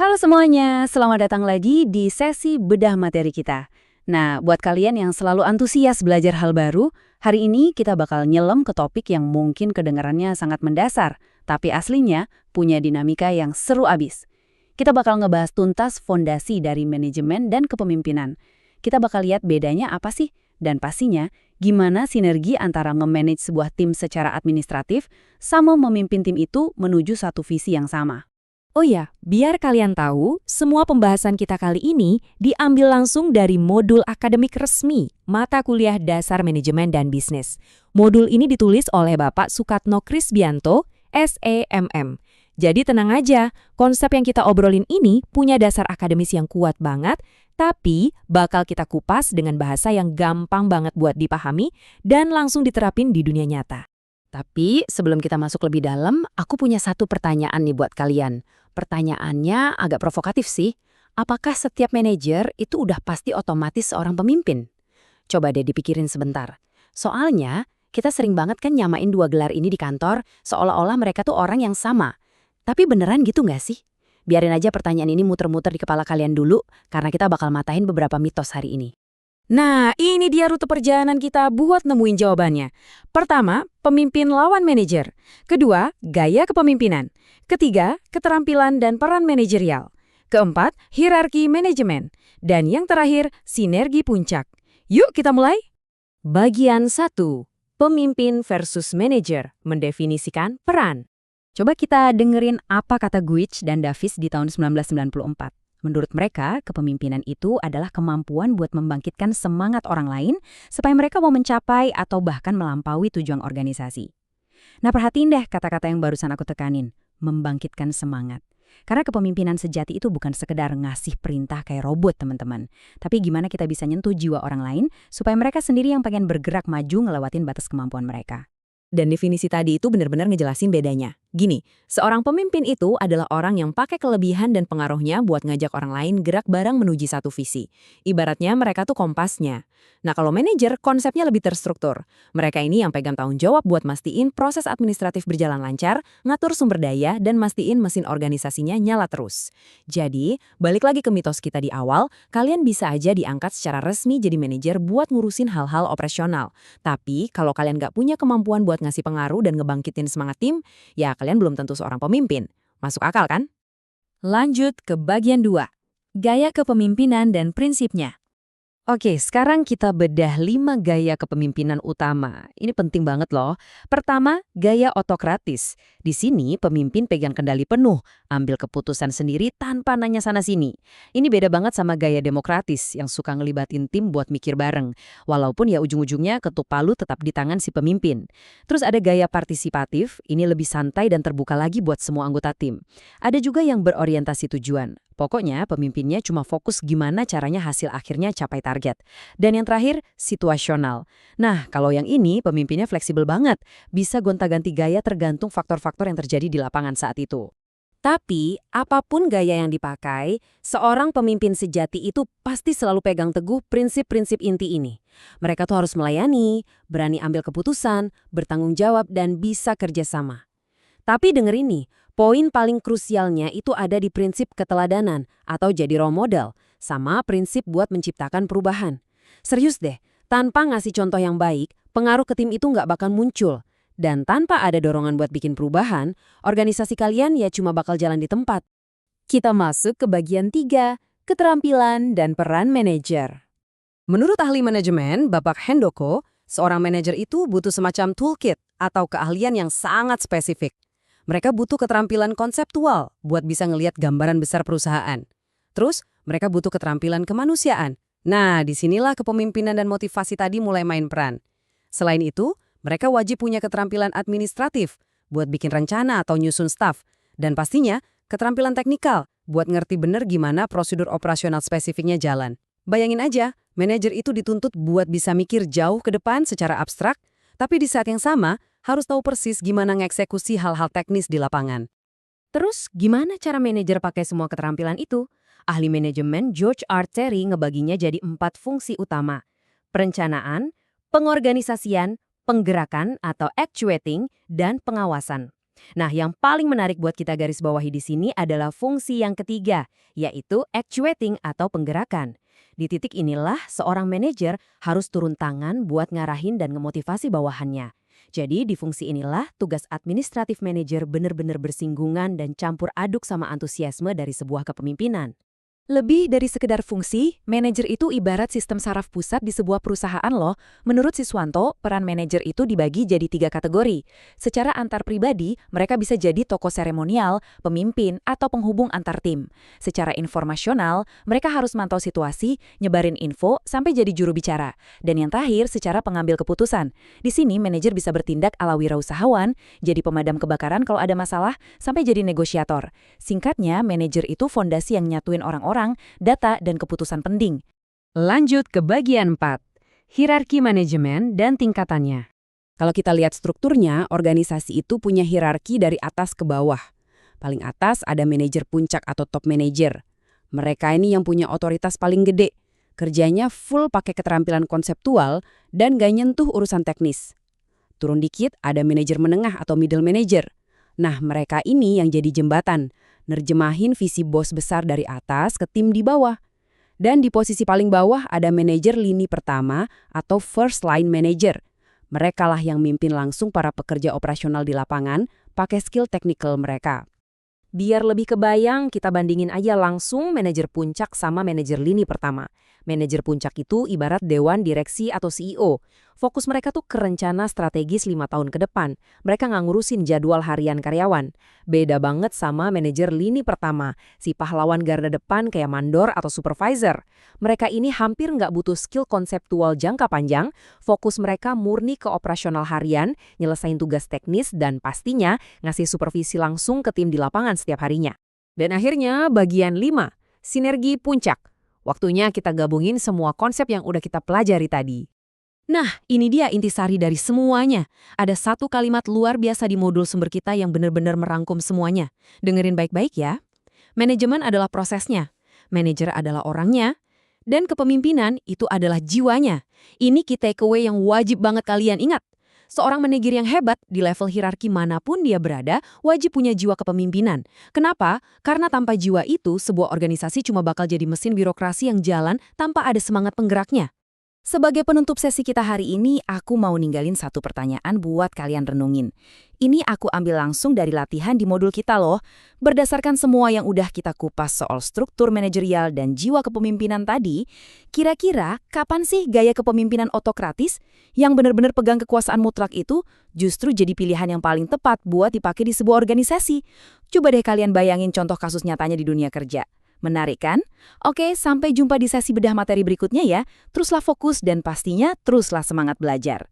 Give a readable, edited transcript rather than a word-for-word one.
Halo semuanya, selamat datang lagi di sesi bedah materi kita. Nah, buat kalian yang selalu antusias belajar hal baru, hari ini kita bakal nyelam ke topik yang mungkin kedengarannya sangat mendasar, tapi aslinya punya dinamika yang seru abis. Kita bakal ngebahas tuntas fondasi dari manajemen dan kepemimpinan. Kita bakal lihat bedanya apa sih, dan pastinya gimana sinergi antara nge-manage sebuah tim secara administratif sama memimpin tim itu menuju satu visi yang sama. Oh ya, biar kalian tahu, semua pembahasan kita kali ini diambil langsung dari modul akademik resmi Mata Kuliah Dasar Manajemen dan Bisnis. Modul ini ditulis oleh Bapak Sukatno Krisbianto, SEMM. Jadi tenang aja, konsep yang kita obrolin ini punya dasar akademis yang kuat banget, tapi bakal kita kupas dengan bahasa yang gampang banget buat dipahami dan langsung diterapin di dunia nyata. Tapi sebelum kita masuk lebih dalam, aku punya satu pertanyaan nih buat kalian. Pertanyaannya agak provokatif sih. Apakah setiap manajer itu udah pasti otomatis seorang pemimpin? Coba deh dipikirin sebentar. Soalnya, kita sering banget kan nyamain dua gelar ini di kantor, seolah-olah mereka tuh orang yang sama. Tapi beneran gitu nggak sih? Biarin aja pertanyaan ini muter-muter di kepala kalian dulu, karena kita bakal matain beberapa mitos hari ini. Nah, ini dia rute perjalanan kita buat nemuin jawabannya. Pertama, pemimpin lawan manajer. Kedua, gaya kepemimpinan. Ketiga, keterampilan dan peran manajerial. Keempat, hierarki manajemen. Dan yang terakhir, sinergi puncak. Yuk kita mulai. Bagian 1. Pemimpin versus manajer. Mendefinisikan peran. Coba kita dengerin apa kata Guich dan Davis di tahun 1994. Menurut mereka, kepemimpinan itu adalah kemampuan buat membangkitkan semangat orang lain supaya mereka mau mencapai atau bahkan melampaui tujuan organisasi. Nah, perhatiin deh kata-kata yang barusan aku tekanin, membangkitkan semangat. Karena kepemimpinan sejati itu bukan sekedar ngasih perintah kayak robot, teman-teman. Tapi gimana kita bisa nyentuh jiwa orang lain supaya mereka sendiri yang pengen bergerak maju ngelewatin batas kemampuan mereka. Dan definisi tadi itu benar-benar ngejelasin bedanya. Gini, seorang pemimpin itu adalah orang yang pakai kelebihan dan pengaruhnya buat ngajak orang lain gerak bareng menuju satu visi. Ibaratnya mereka tuh kompasnya. Nah, kalau manajer, konsepnya lebih terstruktur. Mereka ini yang pegang tanggung jawab buat mastiin proses administratif berjalan lancar, ngatur sumber daya, dan mastiin mesin organisasinya nyala terus. Jadi, balik lagi ke mitos kita di awal, kalian bisa aja diangkat secara resmi jadi manajer buat ngurusin hal-hal operasional. Tapi, kalau kalian nggak punya kemampuan buat ngasih pengaruh dan ngebangkitin semangat tim, ya kalian belum tentu seorang pemimpin. Masuk akal kan? Lanjut ke bagian 2. Gaya kepemimpinan dan prinsipnya. Oke, sekarang kita bedah 5 gaya kepemimpinan utama. Ini penting banget loh. Pertama, gaya otokratis. Di sini pemimpin pegang kendali penuh, ambil keputusan sendiri tanpa nanya sana-sini. Ini beda banget sama gaya demokratis yang suka ngelibatin tim buat mikir bareng. Walaupun ya ujung-ujungnya ketuk palu tetap di tangan si pemimpin. Terus ada gaya partisipatif, ini lebih santai dan terbuka lagi buat semua anggota tim. Ada juga yang berorientasi tujuan. Pokoknya pemimpinnya cuma fokus gimana caranya hasil akhirnya capai target. Dan yang terakhir, situasional. Nah, kalau yang ini pemimpinnya fleksibel banget. Bisa gonta-ganti gaya tergantung faktor-faktor yang terjadi di lapangan saat itu. Tapi, apapun gaya yang dipakai, seorang pemimpin sejati itu pasti selalu pegang teguh prinsip-prinsip inti ini. Mereka tuh harus melayani, berani ambil keputusan, bertanggung jawab, dan bisa kerjasama. Tapi denger ini, poin paling krusialnya itu ada di prinsip keteladanan atau jadi role model, sama prinsip buat menciptakan perubahan. Serius deh, tanpa ngasih contoh yang baik, pengaruh ke tim itu nggak bakal muncul. Dan tanpa ada dorongan buat bikin perubahan, organisasi kalian ya cuma bakal jalan di tempat. Kita masuk ke bagian 3, keterampilan dan peran manajer. Menurut ahli manajemen, Bapak Hendoko, seorang manajer itu butuh semacam toolkit atau keahlian yang sangat spesifik. Mereka butuh keterampilan konseptual buat bisa ngelihat gambaran besar perusahaan. Terus, mereka butuh keterampilan kemanusiaan. Nah, disinilah kepemimpinan dan motivasi tadi mulai main peran. Selain itu, mereka wajib punya keterampilan administratif buat bikin rencana atau nyusun staf. Dan pastinya, keterampilan teknikal buat ngerti bener gimana prosedur operasional spesifiknya jalan. Bayangin aja, manajer itu dituntut buat bisa mikir jauh ke depan secara abstrak, tapi di saat yang sama, harus tahu persis gimana ngeksekusi hal-hal teknis di lapangan. Terus, gimana cara manajer pakai semua keterampilan itu? Ahli manajemen George R. Terry ngebaginya jadi 4 fungsi utama. Perencanaan, pengorganisasian, penggerakan atau actuating, dan pengawasan. Nah, yang paling menarik buat kita garis bawahi di sini adalah fungsi yang ketiga, yaitu actuating atau penggerakan. Di titik inilah seorang manajer harus turun tangan buat ngarahin dan ngemotivasi bawahannya. Jadi di fungsi inilah tugas administratif manajer benar-benar bersinggungan dan campur aduk sama antusiasme dari sebuah kepemimpinan. Lebih dari sekedar fungsi, manajer itu ibarat sistem saraf pusat di sebuah perusahaan loh. Menurut Siswanto, peran manajer itu dibagi jadi 3 kategori. Secara antar pribadi, mereka bisa jadi tokoh seremonial, pemimpin, atau penghubung antar tim. Secara informasional, mereka harus mantau situasi, nyebarin info, sampai jadi juru bicara. Dan yang terakhir, secara pengambil keputusan. Di sini, manajer bisa bertindak ala wirausahawan, jadi pemadam kebakaran kalau ada masalah, sampai jadi negosiator. Singkatnya, manajer itu fondasi yang nyatuin orang-orang, data, dan keputusan penting. Lanjut ke bagian 4, hierarki manajemen dan tingkatannya. Kalau kita lihat strukturnya, organisasi itu punya hierarki dari atas ke bawah. Paling atas ada manajer puncak atau top manager. Mereka ini yang punya otoritas paling gede. Kerjanya full pakai keterampilan konseptual dan gak nyentuh urusan teknis. Turun dikit ada manajer menengah atau middle manager. Nah, mereka ini yang jadi jembatan, nerjemahin visi bos besar dari atas ke tim di bawah. Dan di posisi paling bawah ada manajer lini pertama atau first line manager. Mereka lah yang mimpin langsung para pekerja operasional di lapangan pakai skill teknikal mereka. Biar lebih kebayang, kita bandingin aja langsung manajer puncak sama manajer lini pertama. Manajer puncak itu ibarat dewan direksi atau CEO. Fokus mereka tuh ke rencana strategis 5 tahun ke depan. Mereka nggak ngurusin jadwal harian karyawan. Beda banget sama manajer lini pertama, si pahlawan garda depan kayak mandor atau supervisor. Mereka ini hampir nggak butuh skill konseptual jangka panjang, fokus mereka murni ke operasional harian, nyelesain tugas teknis, dan pastinya ngasih supervisi langsung ke tim di lapangan setiap harinya. Dan akhirnya bagian 5, sinergi puncak. Waktunya kita gabungin semua konsep yang udah kita pelajari tadi. Nah, ini dia intisari dari semuanya. Ada satu kalimat luar biasa di modul sumber kita yang benar-benar merangkum semuanya. Dengerin baik-baik ya. Manajemen adalah prosesnya, manajer adalah orangnya, dan kepemimpinan itu adalah jiwanya. Ini key takeaway yang wajib banget kalian ingat. Seorang manajer yang hebat di level hierarki manapun dia berada wajib punya jiwa kepemimpinan. Kenapa? Karena tanpa jiwa itu, sebuah organisasi cuma bakal jadi mesin birokrasi yang jalan tanpa ada semangat penggeraknya. Sebagai penutup sesi kita hari ini, aku mau ninggalin satu pertanyaan buat kalian renungin. Ini aku ambil langsung dari latihan di modul kita loh. Berdasarkan semua yang udah kita kupas soal struktur manajerial dan jiwa kepemimpinan tadi, kira-kira kapan sih gaya kepemimpinan otokratis yang benar-benar pegang kekuasaan mutlak itu justru jadi pilihan yang paling tepat buat dipakai di sebuah organisasi? Coba deh kalian bayangin contoh kasus nyatanya di dunia kerja. Menarik kan? Oke, sampai jumpa di sesi bedah materi berikutnya ya. Teruslah fokus dan pastinya teruslah semangat belajar.